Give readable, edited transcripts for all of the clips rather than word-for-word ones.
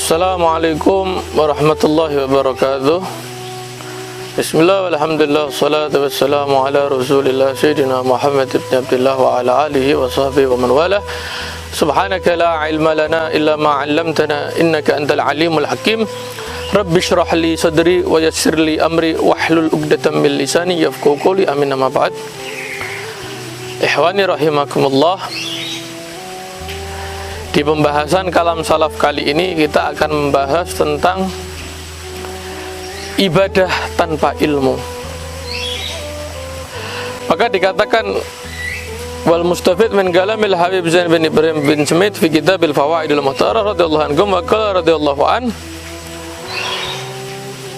Assalamualaikum warahmatullahi wabarakatuh. Bismillah walhamdulillah wassalatu wassalamu ala rasulillah Sayyidina Muhammad ibn Abdullah wa ala alihi wa sahbihi wa man wala. Subhanaka la ilma lana illa ma 'allamtana innaka antal alimul hakim. Rabbi shrah li sadri wa yassir li amri wahlul 'uqdatam min lisani yafqahu qawli. Amin, amma ba'd. Ikhwani rahimakumullah. Di pembahasan kalam salaf kali ini kita akan membahas tentang ibadah tanpa ilmu. Maka dikatakan wal mustafid min kalamil Habib Zain bin Ibrahim bin Smith fi kitabil Fawaidul Muhtarah radhiyallahu anhu wa qala radhiyallahu an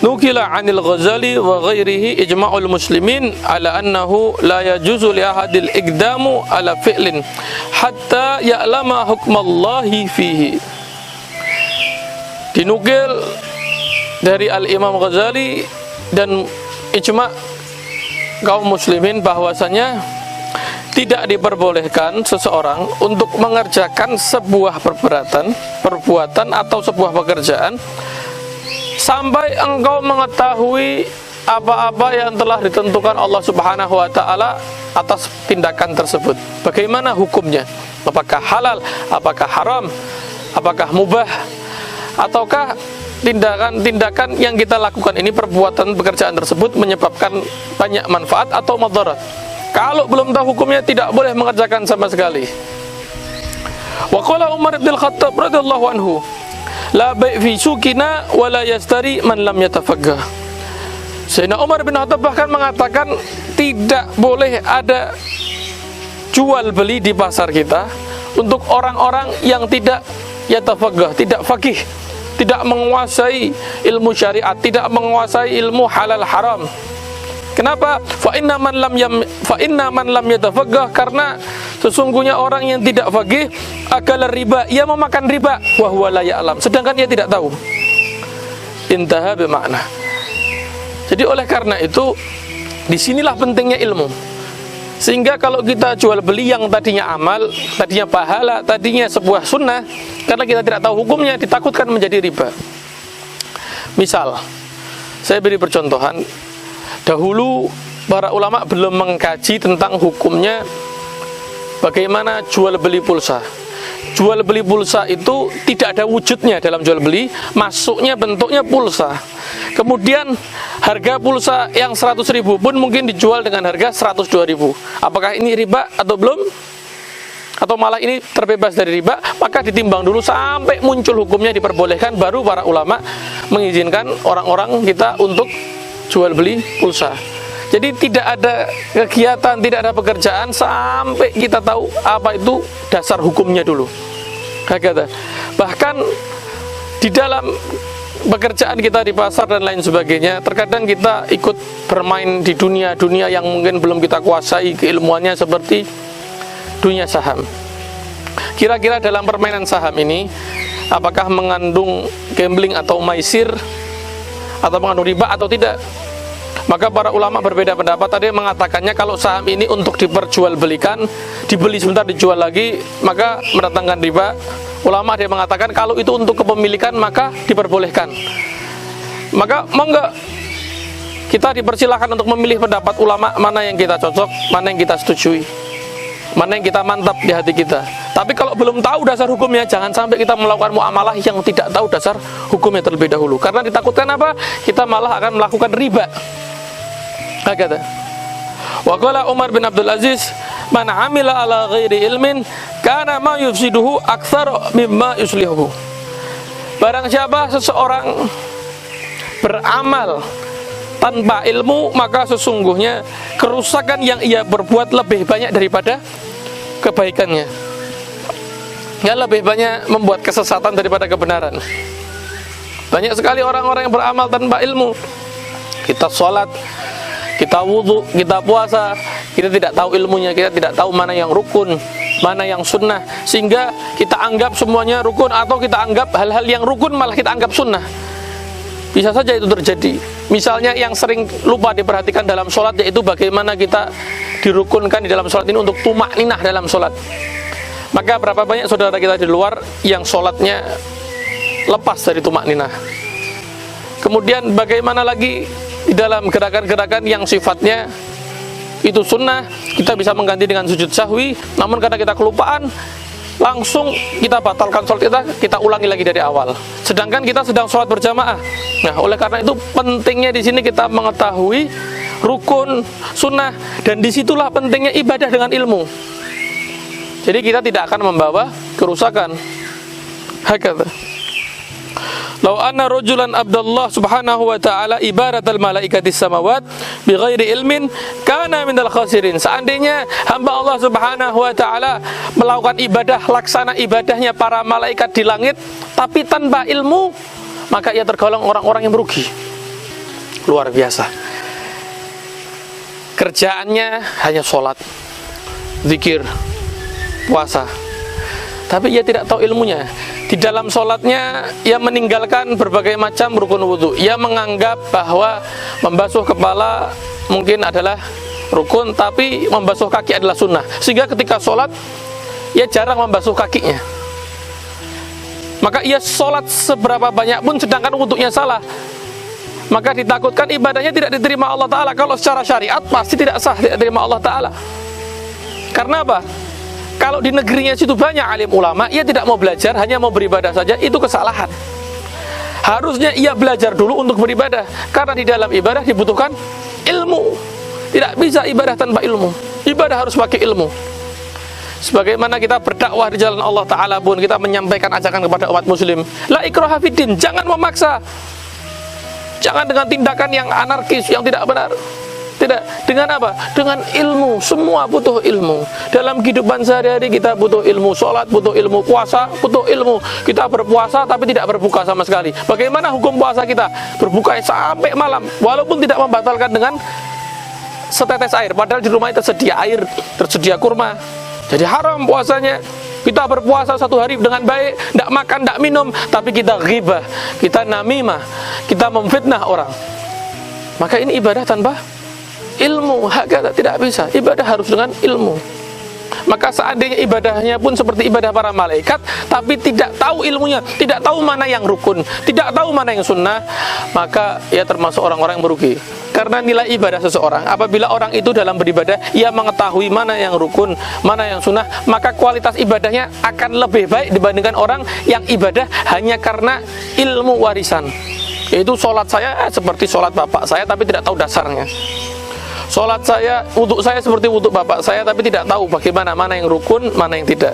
nukila 'anil Ghazali wa ghairihi ijma'ul muslimin ala annahu la yajuzu li ahadil iqdamu ala fi'lin hatta ya'lama hukmallahi fihi. Dinukil dari Al-Imam Ghazali dan ijma' kaum muslimin bahwasanya tidak diperbolehkan seseorang untuk mengerjakan sebuah perbuatan atau sebuah pekerjaan sampai engkau mengetahui apa-apa yang telah ditentukan Allah Subhanahu wa taala atas tindakan tersebut. Bagaimana hukumnya? Apakah halal, apakah haram, apakah mubah, ataukah tindakan-tindakan yang kita lakukan ini, perbuatan pekerjaan tersebut menyebabkan banyak manfaat atau madarat. Kalau belum tahu hukumnya tidak boleh mengerjakan sama sekali. Wa qala Umar bin Khattab radhiyallahu anhu la bai' fi sukina wa la yastari man lam yatafaqqah. Sayyidina Umar bin Khattab bahkan mengatakan tidak boleh ada jual beli di pasar kita untuk orang-orang yang tidak yatafaqqah, tidak faqih, tidak menguasai ilmu syariat, tidak menguasai ilmu halal haram. Kenapa? Fa inna man lam yatafaqqah, karena sesungguhnya orang yang tidak faqih akal riba, ia memakan riba wa huwa la ya'lam, sedangkan ia tidak tahu. Intaha bermakna. Jadi oleh karena itu disinilah pentingnya ilmu. Sehingga kalau kita jual beli yang tadinya amal, tadinya pahala, tadinya sebuah sunnah, karena kita tidak tahu hukumnya, ditakutkan menjadi riba. Misal, saya beri percontohan. Dahulu para ulama belum mengkaji tentang hukumnya bagaimana jual beli pulsa. Jual beli pulsa itu tidak ada wujudnya dalam jual beli, masuknya bentuknya pulsa. Kemudian harga pulsa yang 100.000 pun mungkin dijual dengan harga 102.000. Apakah ini riba atau belum? Atau malah ini terbebas dari riba? Maka ditimbang dulu sampai muncul hukumnya diperbolehkan, baru para ulama mengizinkan orang-orang kita untuk jual beli pulsa. Jadi tidak ada kegiatan, tidak ada pekerjaan sampai kita tahu apa itu dasar hukumnya dulu. Bahkan di dalam pekerjaan kita di pasar dan lain sebagainya, terkadang kita ikut bermain di dunia yang mungkin belum kita kuasai keilmuannya, seperti dunia saham. Kira-kira dalam permainan saham ini apakah mengandung gambling atau maisir, atau mengandung riba atau tidak? Maka para ulama berbeda pendapat. Ada yang mengatakannya kalau saham ini untuk diperjualbelikan, dibeli sebentar dijual lagi, maka mendatangkan riba. Ulama ada yang mengatakan kalau itu untuk kepemilikan maka diperbolehkan. Maka monggo kita dipersilahkan untuk memilih pendapat ulama mana yang kita cocok, mana yang kita setujui, mana yang kita mantap di hati kita. Tapi kalau belum tahu dasar hukumnya, jangan sampai kita melakukan muamalah yang tidak tahu dasar hukumnya terlebih dahulu. Karena ditakutkan apa? Kita malah akan melakukan riba. Kata wa qala Umar bin Abdul Aziz man amila ala ghairi ilmin kana ma yufsiduhu aktsar mimma yuslihuhu. Barang siapa seseorang beramal tanpa ilmu, maka sesungguhnya kerusakan yang ia berbuat lebih banyak daripada kebaikannya. Ya, lebih banyak membuat kesesatan daripada kebenaran. Banyak sekali orang-orang yang beramal tanpa ilmu. Kita sholat, kita wudhu, kita puasa, kita tidak tahu ilmunya, kita tidak tahu mana yang rukun, mana yang sunnah, sehingga kita anggap semuanya rukun, atau kita anggap hal-hal yang rukun malah kita anggap sunnah. Bisa saja itu terjadi. Misalnya yang sering lupa diperhatikan dalam sholat, yaitu bagaimana kita dirukunkan di dalam sholat ini untuk tumakninah dalam sholat. Maka berapa banyak saudara kita di luar yang sholatnya lepas dari tumakninah. Kemudian bagaimana lagi di dalam gerakan-gerakan yang sifatnya itu sunnah, kita bisa mengganti dengan sujud sahwi, namun karena kita kelupaan, langsung kita batalkan sholat kita ulangi lagi dari awal. Sedangkan kita sedang sholat berjamaah. Nah, oleh karena itu pentingnya di sini kita mengetahui rukun, sunnah, dan disitulah pentingnya ibadah dengan ilmu. Jadi kita tidak akan membawa kerusakan. Hakata. Lau anna rajulan abdallah subhanahu wa ta'ala ibaratal malaikatis samawat bighairi ilmin kana minal khasirin. Seandainya hamba Allah subhanahu wa ta'ala melakukan ibadah, laksana ibadahnya para malaikat di langit tapi tanpa ilmu, maka ia tergolong orang-orang yang merugi. Luar biasa. Kerjaannya hanya sholat, zikir, puasa, tapi ia tidak tahu ilmunya. Di dalam sholatnya ia meninggalkan berbagai macam rukun wudhu. Ia menganggap bahwa membasuh kepala mungkin adalah rukun, tapi membasuh kaki adalah sunnah. Sehingga ketika sholat ia jarang membasuh kakinya. Maka ia sholat seberapa banyak pun sedangkan wudhunya salah, maka ditakutkan ibadahnya tidak diterima Allah Ta'ala. Kalau secara syariat pasti tidak sah, tidak diterima Allah Ta'ala. Karena apa? Kalau di negerinya situ banyak alim ulama, ia tidak mau belajar, hanya mau beribadah saja, itu kesalahan. Harusnya ia belajar dulu untuk beribadah, karena di dalam ibadah dibutuhkan ilmu. Tidak bisa ibadah tanpa ilmu. Ibadah harus pakai ilmu. Sebagaimana kita berdakwah di jalan Allah Ta'ala pun, kita menyampaikan ajakan kepada umat muslim, la ikraha fiddin, jangan memaksa. Jangan dengan tindakan yang anarkis, yang tidak benar. Tidak, dengan apa? Dengan ilmu. Semua butuh ilmu. Dalam kehidupan sehari-hari kita butuh ilmu. Sholat butuh ilmu, puasa butuh ilmu. Kita berpuasa tapi tidak berbuka sama sekali. Bagaimana hukum puasa kita? Berbuka sampai malam, walaupun tidak membatalkan dengan setetes air, padahal di rumah tersedia air, tersedia kurma. Jadi haram puasanya. Kita berpuasa satu hari dengan baik, tidak makan, tidak minum, tapi kita ghibah, kita namimah, kita memfitnah orang. Maka ini ibadah tanpa ilmu. Hakata, tidak bisa. Ibadah harus dengan ilmu. Maka seandainya ibadahnya pun seperti ibadah para malaikat, tapi tidak tahu ilmunya, tidak tahu mana yang rukun, tidak tahu mana yang sunnah, maka ia termasuk orang-orang yang merugi. Karena nilai ibadah seseorang, apabila orang itu dalam beribadah, ia mengetahui mana yang rukun, mana yang sunnah, maka kualitas ibadahnya akan lebih baik dibandingkan orang yang ibadah hanya karena ilmu warisan. Yaitu sholat saya seperti sholat bapak saya, tapi tidak tahu dasarnya. Sholat saya, wudhu saya seperti wudhu bapak saya, tapi tidak tahu bagaimana, mana yang rukun, mana yang tidak.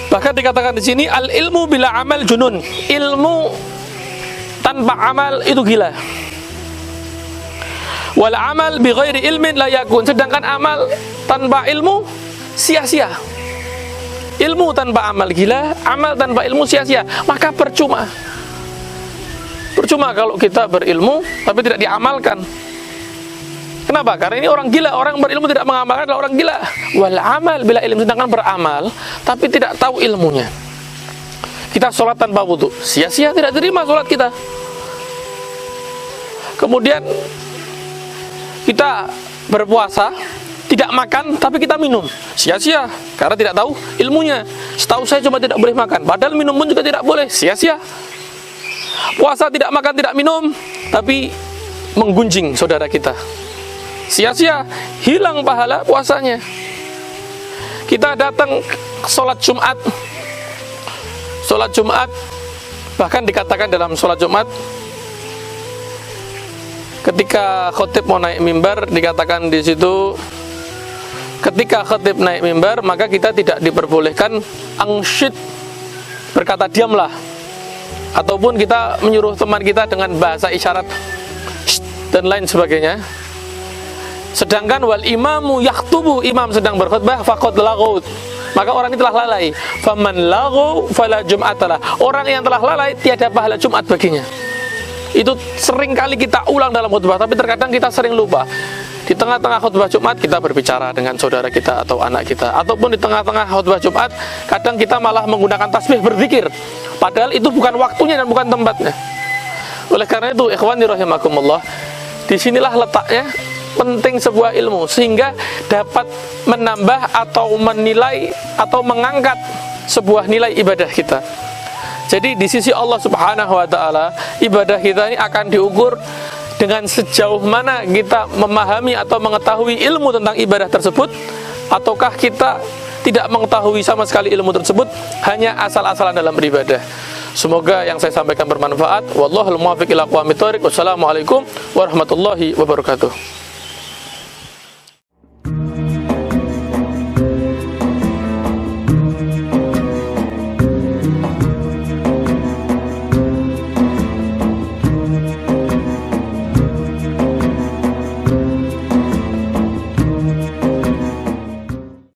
Bahkan dikatakan di sini, al ilmu bila amal junun. Ilmu tanpa amal itu gila. Wal amal bi ghairi ilmin la yakun. Sedangkan amal tanpa ilmu sia-sia. Ilmu tanpa amal gila, amal tanpa ilmu sia-sia. Maka percuma. Percuma kalau kita berilmu tapi tidak diamalkan. Kenapa? Karena ini orang gila. Orang berilmu tidak mengamalkan adalah orang gila. Wal amal bila ilmu, sedangkan beramal tapi tidak tahu ilmunya. Kita sholat tanpa wudhu, sia-sia, tidak terima sholat kita. Kemudian kita berpuasa, tidak makan tapi kita minum, sia-sia karena tidak tahu ilmunya. Setahu saya cuma tidak boleh makan, padahal minum pun juga tidak boleh, sia-sia. Puasa tidak makan, tidak minum, tapi menggunjing saudara kita, sia-sia, hilang pahala puasanya. Kita datang sholat Jumat, bahkan dikatakan dalam sholat Jumat, ketika khotib mau naik mimbar, dikatakan di situ, ketika khotib naik mimbar, maka kita tidak diperbolehkan angsyid, berkata diamlah, ataupun kita menyuruh teman kita dengan bahasa isyarat dan lain sebagainya. Sedangkan wal imamu yaktubu, imam sedang berkhutbah, faqad laghut, maka orang ini telah lalai. Faman laghu fala jum'atalah, orang yang telah lalai tiada pahala Jumat baginya. Itu sering kali kita ulang dalam khutbah, tapi terkadang kita sering lupa. Di tengah-tengah khutbah Jumat kita berbicara dengan saudara kita atau anak kita, ataupun di tengah-tengah khutbah Jumat kadang kita malah menggunakan tasbih berzikir, padahal itu bukan waktunya dan bukan tempatnya. Oleh karena itu, ikhwani rahimakumullah, disinilah letaknya penting sebuah ilmu, sehingga dapat menambah atau menilai atau mengangkat sebuah nilai ibadah kita. Jadi di sisi Allah Subhanahu wa taala, ibadah kita ini akan diukur dengan sejauh mana kita memahami atau mengetahui ilmu tentang ibadah tersebut, ataukah kita tidak mengetahui sama sekali ilmu tersebut, hanya asal-asalan dalam beribadah. Semoga yang saya sampaikan bermanfaat. Wallahul muwaffiq ila aqwamit thoriq. Wassalamualaikum warahmatullahi wabarakatuh.